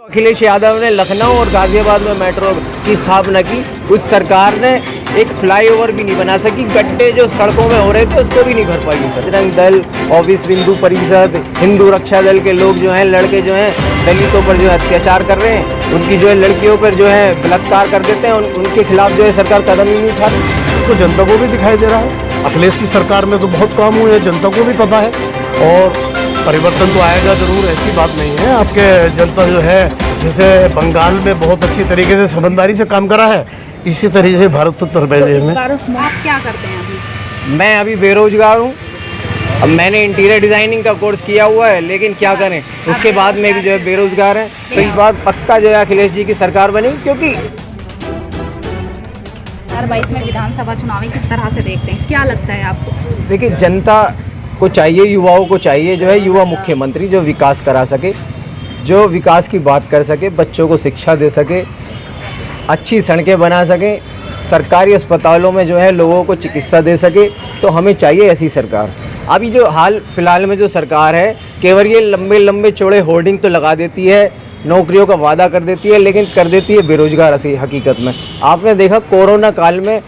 अखिलेश यादव ने लखनऊ और गाजियाबाद में मेट्रो की स्थापना की, उस सरकार ने एक फ्लाईओवर भी नहीं बना सकी। गड्ढे जो सड़कों में हो रहे थे उसको भी नहीं भर पाई। बजरंग दल, ऑफिस हिंदू परिषद, हिंदू रक्षा दल के लोग जो हैं, लड़के जो हैं दलितों पर जो है अत्याचार कर रहे हैं, उनकी जो है लड़कियों पर जो है बलात्कार कर देते हैं, उनके खिलाफ जो है सरकार कदम ही नहीं उठाती। तो जनता को भी दिखाई दे रहा है। अखिलेश की सरकार में तो बहुत काम हुए हैं, जनता को भी पता है और परिवर्तन तो आएगा ज़रूर, ऐसी बात नहीं है। आपके जनता जो है, जैसे बंगाल में बहुत अच्छी तरीके से समझदारी से काम करा है, इसी तरीके से भारत उत्तर प्रदेश में। आप क्या करते हैं अभी? मैं अभी बेरोजगार हूँ। अब मैंने इंटीरियर डिज़ाइनिंग का कोर्स किया हुआ है, लेकिन क्या करें, उसके बाद में भी जो है बेरोजगार हैं। तो इस बार पक्का जो है अखिलेश जी की सरकार बनी, क्योंकि 2022 में विधानसभा चुनाव किस तरह से देखते हैं, क्या लगता है आपको? देखिए, जनता को चाहिए, युवाओं को चाहिए जो है युवा मुख्यमंत्री जो विकास करा सके, जो विकास की बात कर सके, बच्चों को शिक्षा दे सके, अच्छी सड़कें बना सके, सरकारी अस्पतालों में जो है लोगों को चिकित्सा दे सके। तो हमें चाहिए ऐसी सरकार। अभी जो हाल फिलहाल में जो सरकार है, केवल ये लंबे लंबे चौड़े होर्डिंग तो लगा देती है, नौकरियों का वादा कर देती है, लेकिन कर देती है बेरोजगार ऐसी हकीकत में। आपने देखा कोरोना काल में,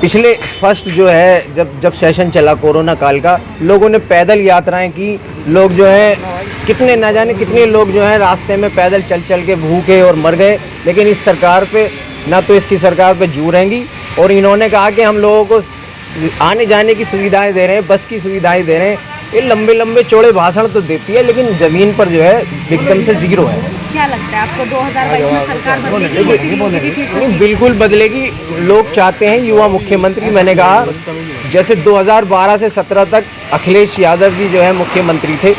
पिछले फर्स्ट जो है जब सेशन चला कोरोना काल का, लोगों ने पैदल यात्राएं की, लोग जो है कितने न जाने कितने लोग जो है रास्ते में पैदल चल चल के भूखे और मर गए। लेकिन इस सरकार पे ना तो इसकी सरकार पे जू रहेंगी, और इन्होंने कहा कि हम लोगों को आने जाने की सुविधाएं दे रहे हैं, बस की सुविधाएं दे रहे हैं। ये लंबे लंबे चौड़े भाषण तो देती है, लेकिन ज़मीन पर जो है एकदम से ज़ीरो है। क्या लगता है आपको 2022 में सरकार बदलेगी? नहीं, बिल्कुल बदलेगी। लोग चाहते हैं युवा मुख्यमंत्री। मैंने कहा जैसे 2012 से 17 तक अखिलेश यादव जी जो है मुख्यमंत्री थे,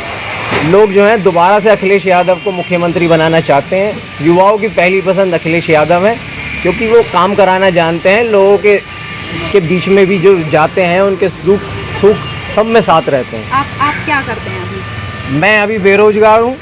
लोग जो हैं दोबारा से अखिलेश यादव को मुख्यमंत्री बनाना चाहते हैं। युवाओं की पहली पसंद अखिलेश यादव है, क्योंकि वो काम कराना जानते हैं, लोगों के बीच में भी जो जाते हैं, उनके दुख सुख सब में साथ रहते हैं। आप क्या करते हैं अभी? मैं अभी बेरोजगार हूँ।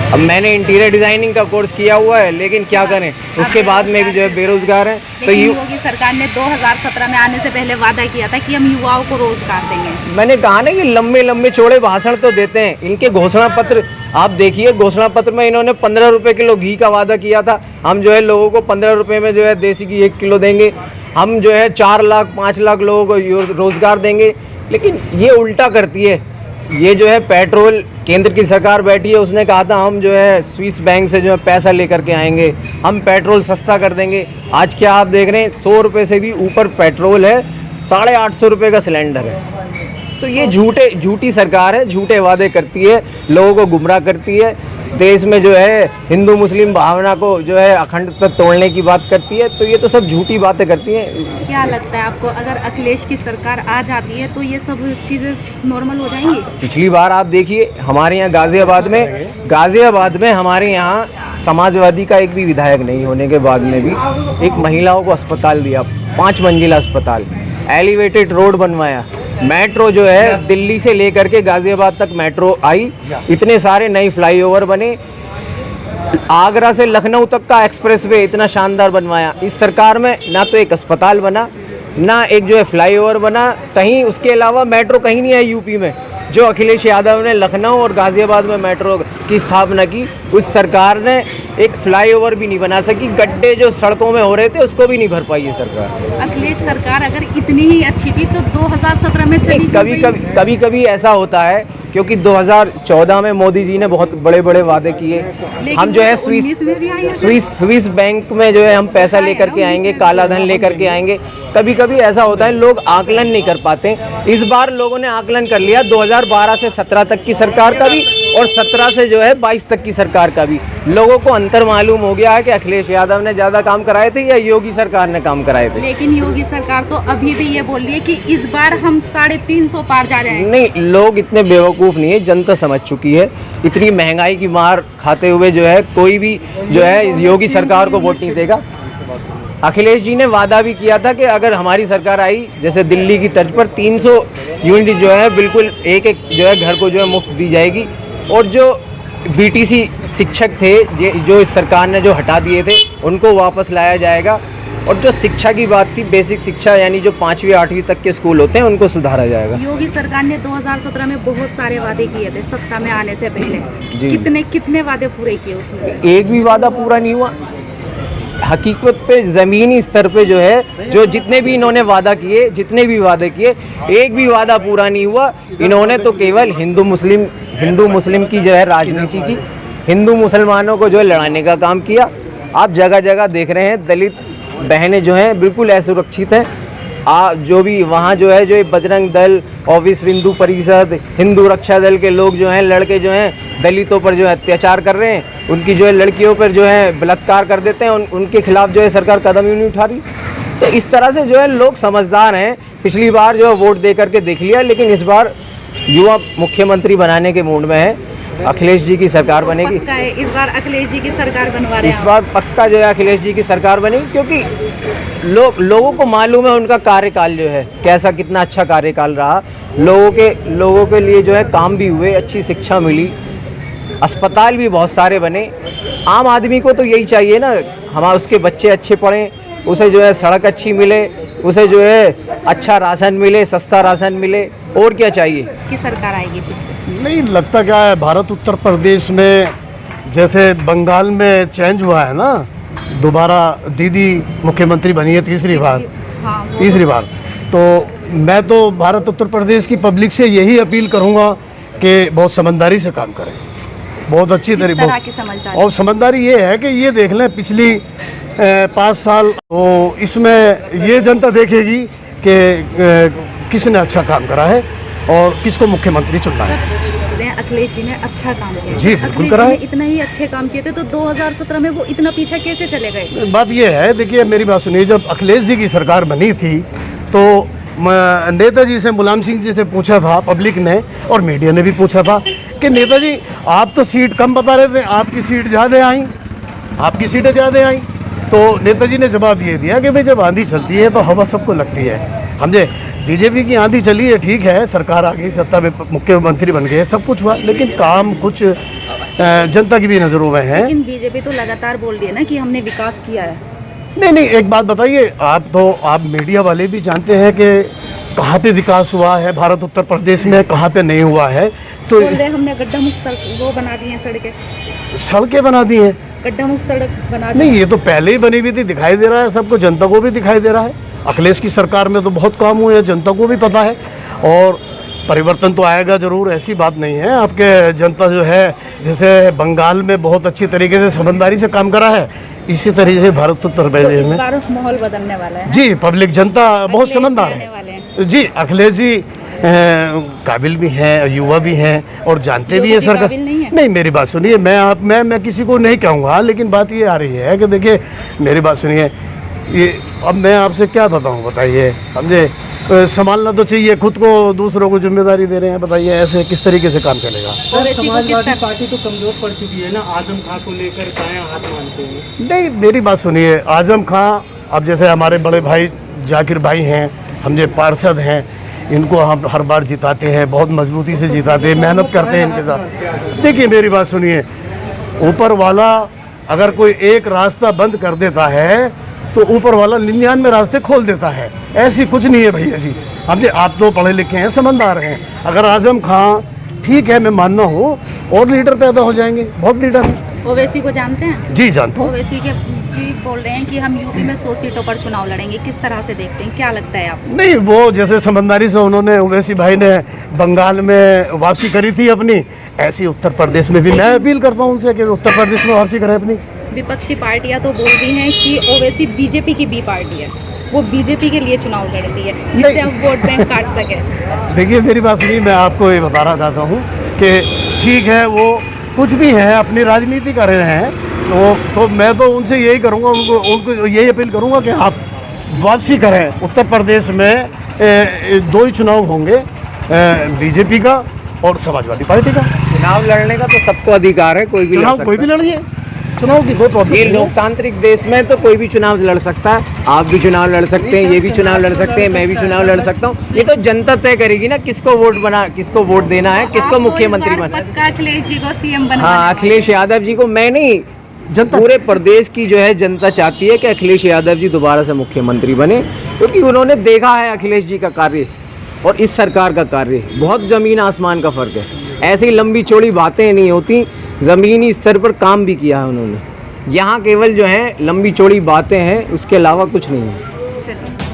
अब मैंने इंटीरियर डिज़ाइनिंग का कोर्स किया हुआ है, लेकिन क्या करें, उसके बाद में भी जो है बेरोजगार हैं। तो योगी सरकार ने 2017 में आने से पहले वादा किया था कि हम युवाओं को रोजगार देंगे। मैंने कहा ना कि लंबे लंबे चौड़े भाषण तो देते हैं। इनके घोषणा पत्र आप देखिए, घोषणा पत्र में इन्होंने 15 रुपये किलो घी का वादा किया था। हम जो है लोगों को 15 रुपये में जो है देसी घी 1 किलो देंगे। हम जो है 4 लाख 5 लाख लोगों को रोज़गार देंगे। लेकिन ये उल्टा करती है। ये जो है पेट्रोल, केंद्र की सरकार बैठी है, उसने कहा था हम जो है स्विस बैंक से जो है पैसा लेकर के आएंगे, हम पेट्रोल सस्ता कर देंगे। आज क्या आप देख रहे हैं, 100 रुपये से भी ऊपर पेट्रोल है, 850 रुपये का सिलेंडर है। तो ये झूठी सरकार है, झूठे वादे करती है, लोगों को गुमराह करती है, देश में जो है हिंदू मुस्लिम भावना को जो है अखंडता तोड़ने की बात करती है। तो ये तो सब झूठी बातें करती हैं। क्या लगता है आपको, अगर अखिलेश की सरकार आ जाती है तो ये सब चीज़ें नॉर्मल हो जाएंगी? पिछली बार आप देखिए, हमारे यहाँ गाज़ियाबाद में हमारे यहाँ समाजवादी का एक भी विधायक नहीं होने के बाद में भी एक महिलाओं को अस्पताल दिया, 5 मंजिला अस्पताल, एलिवेटेड रोड बनवाया, मेट्रो जो है दिल्ली से लेकर के गाज़ियाबाद तक मेट्रो आई, इतने सारे नए फ्लाईओवर बने, आगरा से लखनऊ तक का एक्सप्रेसवे इतना शानदार बनवाया। इस सरकार में ना तो एक अस्पताल बना, ना एक जो है फ्लाईओवर बना, कहीं उसके अलावा मेट्रो कहीं नहीं है यूपी में। जो अखिलेश यादव ने लखनऊ और गाज़ियाबाद में मेट्रो की स्थापना की, उस सरकार ने एक फ्लाईओवर भी नहीं बना सकी। गड्ढे जो सड़कों में हो रहे थे उसको भी नहीं भर पाई ये सरकार। अखिलेश सरकार अगर इतनी ही अच्छी थी तो 2017 में चली। कभी ऐसा होता है, क्योंकि 2014 में मोदी जी ने बहुत बड़े बड़े वादे किए। हम जो है स्विस बैंक में जो है हम पैसा लेकर के आएंगे, काला धन लेकर के आएंगे। कभी ऐसा होता है, लोग आकलन नहीं कर पाते। इस बार लोगों ने आकलन कर लिया, 2012 से 17 तक की सरकार का भी और 17 से जो है 22 तक की सरकार का भी। लोगों को अंतर मालूम हो गया है कि अखिलेश यादव ने ज़्यादा काम कराए थे या योगी सरकार ने काम कराए थे। लेकिन योगी सरकार तो अभी भी ये बोल रही है कि इस बार हम 350 पार जा रहे हैं। नहीं, लोग इतने बेवकूफ़ नहीं है, जनता समझ चुकी है। इतनी महंगाई की मार खाते हुए जो है कोई भी जो है इस योगी सरकार को वोट नहीं देगा। अखिलेश जी ने वादा भी किया था कि अगर हमारी सरकार आई, जैसे दिल्ली की तर्ज पर 300 यूनिट जो है बिल्कुल एक जो है घर को जो है मुफ्त दी जाएगी। और जो बीटीसी शिक्षक थे जो इस सरकार ने जो हटा दिए थे, उनको वापस लाया जाएगा। और जो शिक्षा की बात थी, बेसिक शिक्षा यानी जो 5वीं 8वीं तक के स्कूल होते हैं उनको सुधारा जाएगा। योगी सरकार ने 2017 में बहुत सारे वादे किए थे सत्ता में आने से पहले। जी। कितने वादे पूरे किए उसमें से? एक भी वादा पूरा नहीं हुआ। हकीकत पे ज़मीनी स्तर पे जो है, जो जितने भी इन्होंने वादा किए, जितने भी वादे किए, एक भी वादा पूरा नहीं हुआ। इन्होंने तो केवल हिंदू मुस्लिम की जो है राजनीति की, हिंदू मुसलमानों को जो है लड़ाने का काम किया। आप जगह जगह देख रहे हैं दलित बहनें जो हैं बिल्कुल असुरक्षित हैं। जो भी वहाँ जो है, जो बजरंग दल और विश्व हिंदू परिषद, हिंदू रक्षा दल के लोग जो हैं, लड़के जो हैं दलितों पर जो है अत्याचार कर रहे हैं, उनकी जो है लड़कियों पर जो है बलात्कार कर देते हैं, उनके खिलाफ जो है सरकार कदम ही नहीं उठा रही। तो इस तरह से जो है लोग समझदार हैं। पिछली बार जो है वोट दे करके देख लिया, लेकिन इस बार युवा मुख्यमंत्री बनाने के मूड में है। अखिलेश जी की सरकार बनेगी। पक्का है इस बार अखिलेश जी की सरकार बनवा रहे हैं? इस बार पक्का जो है अखिलेश जी की सरकार बनेगी, क्योंकि लोगों को मालूम है उनका कार्यकाल जो है कैसा, कितना अच्छा कार्यकाल रहा। लोगों के लिए जो है काम भी हुए, अच्छी शिक्षा मिली, अस्पताल भी बहुत सारे बने। आम आदमी को तो यही चाहिए ना, हमारे उसके बच्चे अच्छे पढ़ें, उसे जो है सड़क अच्छी मिले, उसे जो है अच्छा राशन मिले, सस्ता राशन मिले, और क्या चाहिए। इसकी सरकार आएगी फिर से? नहीं लगता क्या है, भारत उत्तर प्रदेश में जैसे बंगाल में चेंज हुआ है ना, दोबारा दीदी मुख्यमंत्री बनी है तीसरी बार। हाँ, तीसरी बार। तो मैं तो भारत उत्तर प्रदेश की पब्लिक से यही अपील करूंगा कि बहुत समझदारी से काम करें, बहुत अच्छी तरह की समझदारी। और समझदारी ये है कि ये देख लें पिछली 5 साल, तो इसमें ये जनता देखेगी कि किसने अच्छा काम करा है और किसको मुख्यमंत्री चुनना है। अखिलेश जी ने अच्छा काम किया। जी बिल्कुल करा है। इतना ही अच्छे काम किए थे तो 2017 में वो इतना पीछे कैसे चले गए? बात ये है, देखिए मेरी बात सुनिए, जब अखिलेश जी की सरकार बनी थी तो नेताजी से, मुलायम सिंह जी से पूछा था पब्लिक ने, और मीडिया ने भी पूछा था कि नेताजी आप तो सीट कम बता रहे थे, आपकी सीट ज़्यादा आई, आपकी सीटें ज़्यादा आई। तो नेताजी ने जवाब ये दिया कि भाई जब आंधी चलती है तो हवा सबको लगती है। समझे, बीजेपी की आंधी चली है, ठीक है, सरकार आ गई, सत्ता में मुख्यमंत्री बन गए, सब कुछ हुआ, लेकिन काम कुछ जनता की भी नज़रों में है। लेकिन बीजेपी तो लगातार बोल रही है ना कि हमने विकास किया है। नहीं, एक बात बताइए, आप मीडिया वाले भी जानते हैं कि कहाँ पे विकास हुआ है भारत उत्तर प्रदेश में, कहाँ पे नहीं हुआ है। तो बोल रहे हमने गड्ढा मुक्त वो बना दी है, सड़कें बना दी हैं, गड्ढा मुक्त सड़क बना दी। नहीं, ये तो पहले ही बनी हुई थी, दिखाई दे रहा है सबको, जनता को भी दिखाई दे रहा है। अखिलेश की सरकार में तो बहुत काम हुए हैं, जनता को भी पता है, और परिवर्तन तो आएगा ज़रूर, ऐसी बात नहीं है। आपके जनता जो है, जैसे बंगाल में बहुत अच्छी तरीके से समझदारी से काम करा है, इसी तरीके से भारत उत्तर प्रदेश में इस बार माहौल बदलने वाला है। जी, पब्लिक जनता बहुत समझदार है। जी, अखिलेश जी काबिल भी हैं, युवा भी हैं, और जानते भी हैं सरकार। नहीं, मेरी बात सुनिए, मैं किसी को नहीं कहूँगा, लेकिन बात ये आ रही है कि देखिए मेरी बात सुनिए, ये अब मैं आपसे क्या बताऊँ, बताइए, समझे, संभालना तो चाहिए खुद को, दूसरों को जिम्मेदारी दे रहे हैं, बताइए ऐसे किस तरीके से काम चलेगा। समाजवादी पार्टी तो कमजोर पड़ चुकी है ना, आजम खां को लेकर दायां हाथ मानते हैं। नहीं, मेरी बात सुनिए, आजम खां, अब जैसे हमारे बड़े भाई जाकिर भाई हैं, हम जो पार्षद हैं, इनको हम हर बार जिताते हैं, बहुत मजबूती से जिताते हैं, मेहनत करते हैं इनके साथ। देखिए मेरी बात सुनिए, ऊपर वाला अगर कोई एक रास्ता बंद कर देता है तो ऊपर वाला 99 रास्ते खोल देता है, ऐसी कुछ नहीं है भैया जी। समझे, आप तो पढ़े लिखे हैं, समझदार हैं। अगर आजम खां, ठीक है, मैं मानना हूँ, और लीडर पैदा हो जाएंगे, बहुत लीडर हैं। ओवैसी को जानते हैं? जी जानता हूँ। ओवैसी के जी बोल रहे हैं कि हम यूपी में 100 सीटों पर चुनाव लड़ेंगे, किस तरह से देखते हैं, क्या लगता है आपको? नहीं, वो जैसे समझदारी से उन्होंने, ओवैसी भाई ने बंगाल में वापसी करी थी अपनी, ऐसी उत्तर प्रदेश में भी मैं अपील करता हूँ उनसे कि उत्तर प्रदेश में वापसी करें अपनी। विपक्षी पार्टियां तो बोल रही हैं कि ओवैसी बीजेपी की बी पार्टी है, वो बीजेपी के लिए चुनाव लड़ती है जिससे हम वोट बैंक काट सके। देखिए मेरी बात सुनिए, मैं आपको ये बताना चाहता हूँ कि ठीक है, वो कुछ भी है, अपनी राजनीति कर रहे हैं, तो मैं तो उनसे यही करूँगा, उनको यही अपील करूँगा कि आप वापसी करें। उत्तर प्रदेश में 2 ही चुनाव होंगे, बीजेपी का और समाजवादी पार्टी का। चुनाव लड़ने का तो सबको अधिकार है, कोई भी चुनाव कोई भी लड़िए, चुनाव की कोई प्रॉब्लम ये नहीं है। लोकतांत्रिक देश में तो कोई भी चुनाव लड़ सकता है। आप भी चुनाव लड़ सकते हैं, ये भी चुनाव लड़ सकते हैं, मैं भी चुनाव लड़ सकता हूँ। ये तो जनता तय करेगी ना किसको वोट देना है, किसको मुख्यमंत्री बना। पक्का अखिलेश जी को सीएम बना। हाँ, अखिलेश यादव जी को मैं नहीं, जनता पूरे प्रदेश की जो है जनता चाहती है कि अखिलेश यादव जी दोबारा से मुख्यमंत्री बने, क्योंकि उन्होंने देखा है अखिलेश जी का कार्य और इस सरकार का कार्य, बहुत ज़मीन आसमान का फ़र्क है। ऐसी लंबी चौड़ी बातें नहीं होती, ज़मीनी स्तर पर काम भी किया है उन्होंने। यहाँ केवल जो है लंबी चौड़ी बातें हैं, उसके अलावा कुछ नहीं है। चलिए।